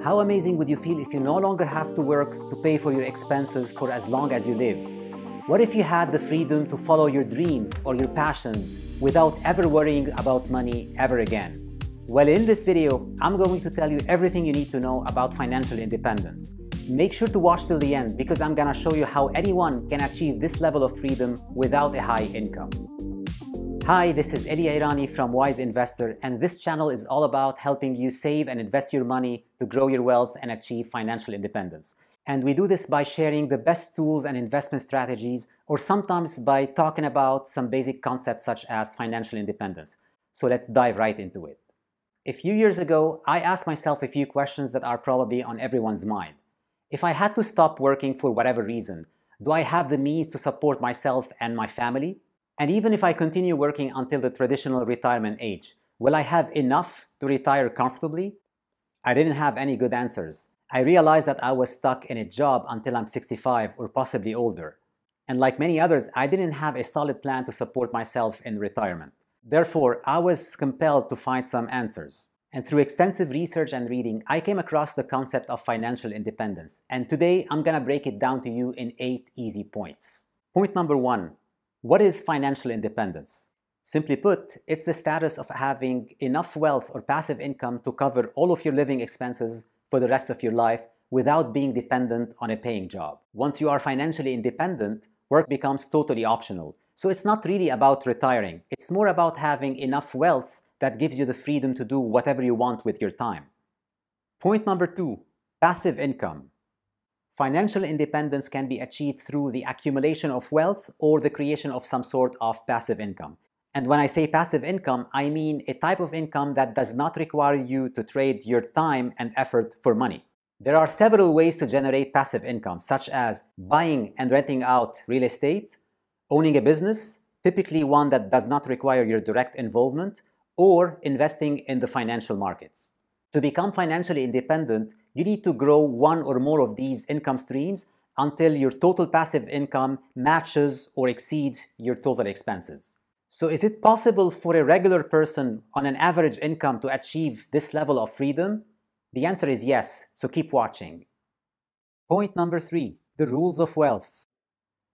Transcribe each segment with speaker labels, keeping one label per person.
Speaker 1: How amazing would you feel if you no longer have to work to pay for your expenses for as long as you live? What if you had the freedom to follow your dreams or your passions without ever worrying about money ever again? Well, in this video, I'm going to tell you everything you need to know about financial independence. Make sure to watch till the end because I'm gonna show you how anyone can achieve this level of freedom without a high income. Hi, this is Elie Irani from Wise Investor, and this channel is all about helping you save and invest your money to grow your wealth and achieve financial independence. And we do this by sharing the best tools and investment strategies, or sometimes by talking about some basic concepts such as financial independence. So let's dive right into it. A few years ago, I asked myself a few questions that are probably on everyone's mind. If I had to stop working for whatever reason, do I have the means to support myself and my family? And even if I continue working until the traditional retirement age, will I have enough to retire comfortably? I didn't have any good answers. I realized that I was stuck in a job until I'm 65 or possibly older. And like many others, I didn't have a solid plan to support myself in retirement. Therefore, I was compelled to find some answers. And through extensive research and reading, I came across the concept of financial independence. And today, I'm gonna break it down to you in 8 easy points. Point number 1. What is financial independence? Simply put, it's the status of having enough wealth or passive income to cover all of your living expenses for the rest of your life without being dependent on a paying job. Once you are financially independent, work becomes totally optional. So it's not really about retiring. It's more about having enough wealth that gives you the freedom to do whatever you want with your time. Point number 2, passive income. Financial independence can be achieved through the accumulation of wealth or the creation of some sort of passive income. And when I say passive income, I mean a type of income that does not require you to trade your time and effort for money. There are several ways to generate passive income, such as buying and renting out real estate, owning a business, typically one that does not require your direct involvement, or investing in the financial markets. To become financially independent, you need to grow one or more of these income streams until your total passive income matches or exceeds your total expenses. So is it possible for a regular person on an average income to achieve this level of freedom? The answer is yes, so keep watching. Point number 3, the rules of wealth.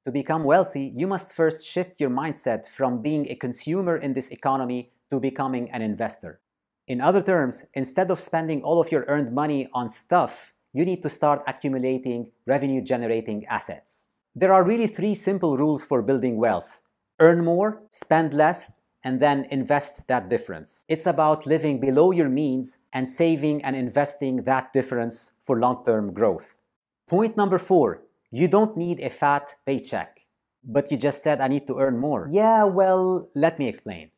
Speaker 1: To become wealthy, you must first shift your mindset from being a consumer in this economy to becoming an investor. In other terms, instead of spending all of your earned money on stuff, you need to start accumulating revenue-generating assets. There are really 3 simple rules for building wealth. Earn more, spend less, and then invest that difference. It's about living below your means and saving and investing that difference for long-term growth. Point number 4, you don't need a fat paycheck. But you just said I need to earn more. Yeah, well, let me explain.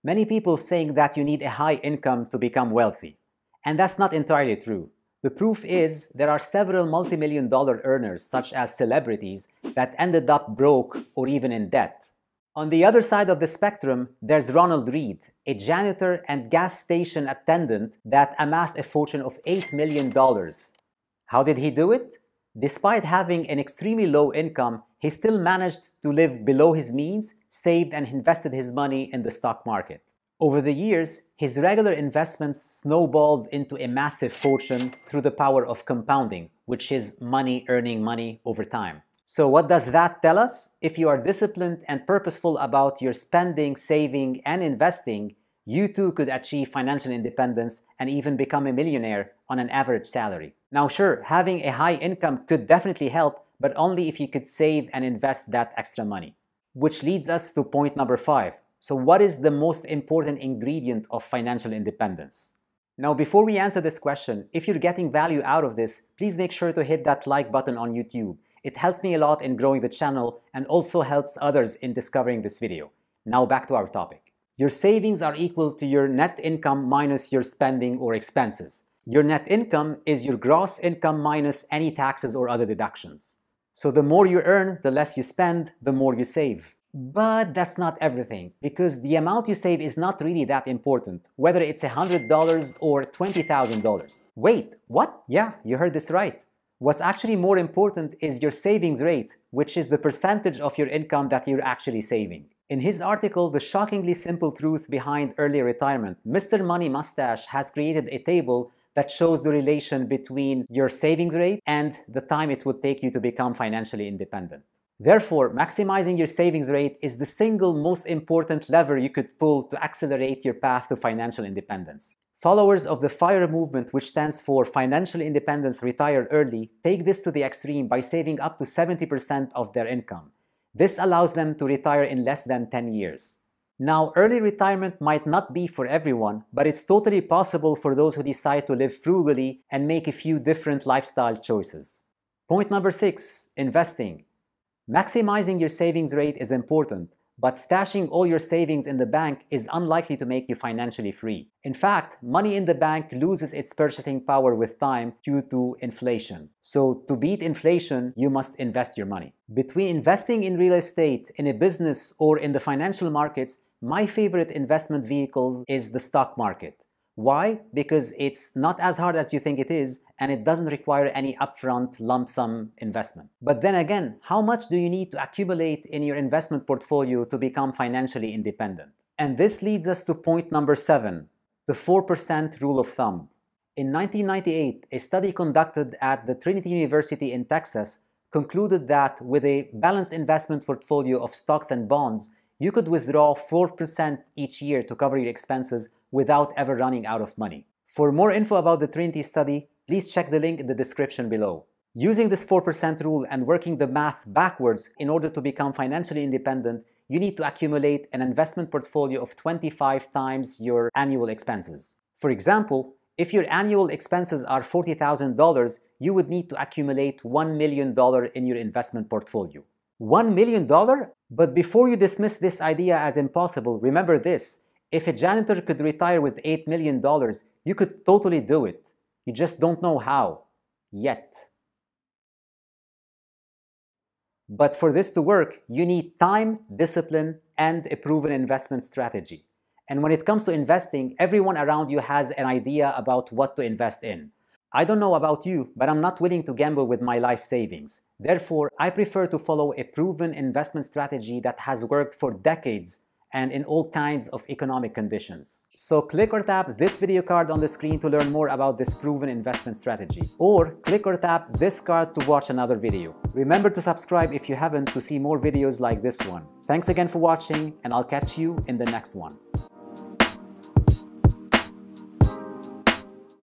Speaker 1: Many people think that you need a high income to become wealthy. And that's not entirely true. The proof is there are several multi-million-dollar earners, such as celebrities, that ended up broke or even in debt. On the other side of the spectrum, there's Ronald Reed, a janitor and gas station attendant that amassed a fortune of $8 million. How did he do it? Despite having an extremely low income, he still managed to live below his means, saved and invested his money in the stock market. Over the years, his regular investments snowballed into a massive fortune through the power of compounding, which is money earning money over time. So what does that tell us? If you are disciplined and purposeful about your spending, saving, and investing, you too could achieve financial independence and even become a millionaire on an average salary. Now sure, having a high income could definitely help, but only if you could save and invest that extra money. Which leads us to point number 5. So what is the most important ingredient of financial independence? Now before we answer this question, if you're getting value out of this, please make sure to hit that like button on YouTube. It helps me a lot in growing the channel and also helps others in discovering this video. Now back to our topic. Your savings are equal to your net income minus your spending or expenses. Your net income is your gross income minus any taxes or other deductions. So the more you earn, the less you spend, the more you save. But that's not everything, because the amount you save is not really that important, whether it's $100 or $20,000. Wait, what? Yeah, you heard this right. What's actually more important is your savings rate, which is the percentage of your income that you're actually saving. In his article, The Shockingly Simple Truth Behind Early Retirement, Mr. Money Mustache has created a table that shows the relation between your savings rate and the time it would take you to become financially independent. Therefore, maximizing your savings rate is the single most important lever you could pull to accelerate your path to financial independence. Followers of the FIRE movement, which stands for Financial Independence Retire Early, take this to the extreme by saving up to 70% of their income. This allows them to retire in less than 10 years. Now, early retirement might not be for everyone, but it's totally possible for those who decide to live frugally and make a few different lifestyle choices. Point number 6, investing. Maximizing your savings rate is important, but stashing all your savings in the bank is unlikely to make you financially free. In fact, money in the bank loses its purchasing power with time due to inflation. So to beat inflation, you must invest your money. Between investing in real estate, in a business, or in the financial markets, my favorite investment vehicle is the stock market. Why? Because it's not as hard as you think it is, and it doesn't require any upfront lump sum investment. But then again, how much do you need to accumulate in your investment portfolio to become financially independent? And this leads us to point number 7, the 4% rule of thumb. In 1998, a study conducted at the Trinity University in Texas concluded that with a balanced investment portfolio of stocks and bonds, you could withdraw 4% each year to cover your expenses without ever running out of money. For more info about the Trinity study, please check the link in the description below. Using this 4% rule and working the math backwards in order to become financially independent, you need to accumulate an investment portfolio of 25 times your annual expenses. For example, if your annual expenses are $40,000, you would need to accumulate $1 million in your investment portfolio. $1 million? But before you dismiss this idea as impossible, remember this. If a janitor could retire with $8 million, you could totally do it. You just don't know how. Yet. But for this to work, you need time, discipline, and a proven investment strategy. And when it comes to investing, everyone around you has an idea about what to invest in. I don't know about you, but I'm not willing to gamble with my life savings. Therefore, I prefer to follow a proven investment strategy that has worked for decades and in all kinds of economic conditions. So click or tap this video card on the screen to learn more about this proven investment strategy. Or click or tap this card to watch another video. Remember to subscribe if you haven't to see more videos like this one. Thanks again for watching, and I'll catch you in the next one.